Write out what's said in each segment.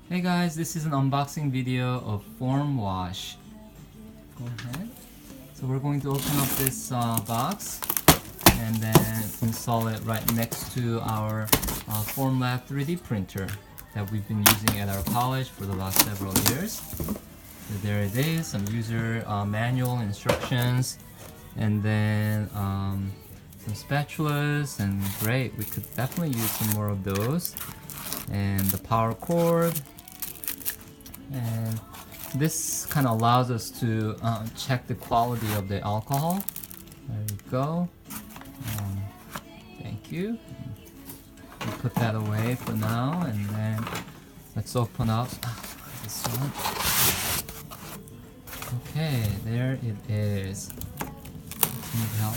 Hey guys, this is an unboxing video of Form Wash. Go ahead. So we're going to open up this box and then install it right next to our FormLabs 3D printer that we've been using at our college for the last several years. So there it is, some user manual instructions, and then some spatulas, and great, we could definitely use some more of those. And the power cord, and this kind of allows us to check the quality of the alcohol. There you go. Thank you. We'll put that away for now, and then let's open up this one. Okay, there it is. Need help?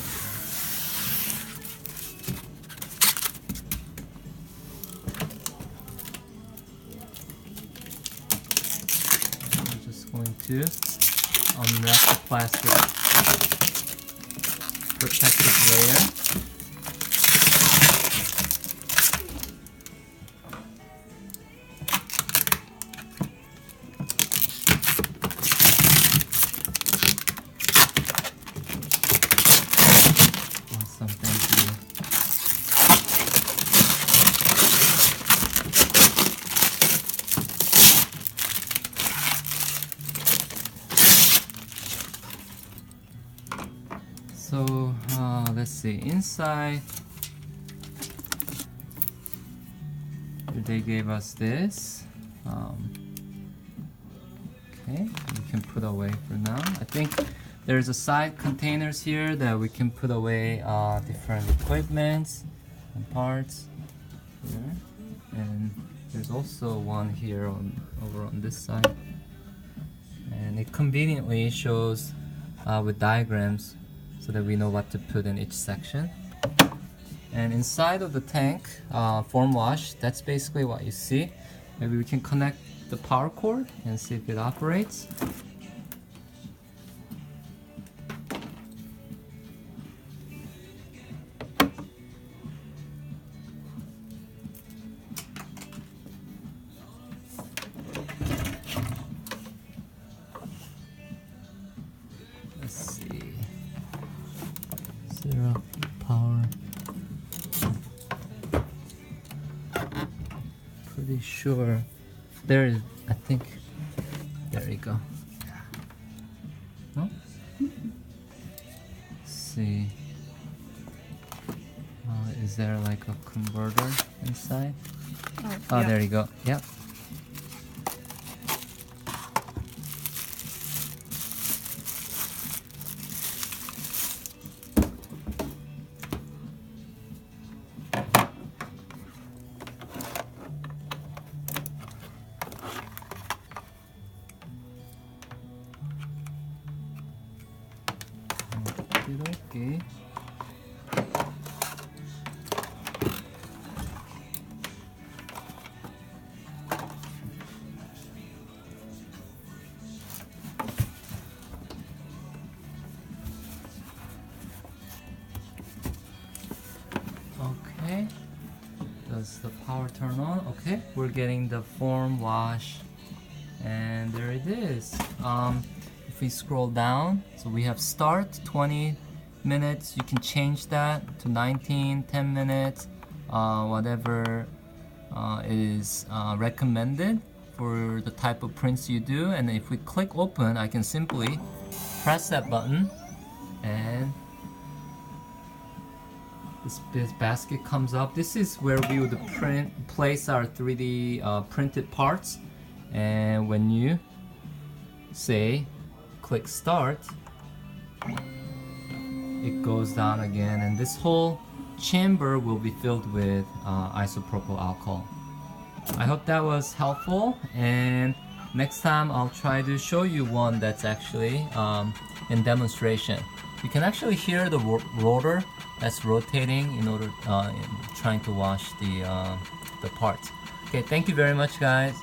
Going to unwrap the plastic protective layer. Awesome, thank you. So let's see, inside they gave us this. Okay, we can put away for now. I think there's a side containers here that we can put away different equipments and parts here. And there's also one here over on this side, and it conveniently shows with diagrams so that we know what to put in each section. And inside of the tank, Form Wash, that's basically what you see. Maybe we can connect the power cord and see if it operates. Let's see. Zero power. Pretty sure there is, I think, there you go. No? Let's see. Is there like a converter inside? Oh, yeah. There you go. Yep. Okay. Okay. Does the power turn on? Okay, we're getting the Form Wash, and there it is. If we scroll down, so we have start 20 minutes. You can change that to 19, 10 minutes, whatever is recommended for the type of prints you do. And if we click open, I can simply press that button, and this basket comes up. This is where we would place our 3D printed parts. And when you say click start, it goes down again, and this whole chamber will be filled with isopropyl alcohol. I hope that was helpful, and next time I'll try to show you one that's actually in demonstration. You can actually hear the rotor that's rotating in order in trying to wash the parts. Okay, thank you very much, guys.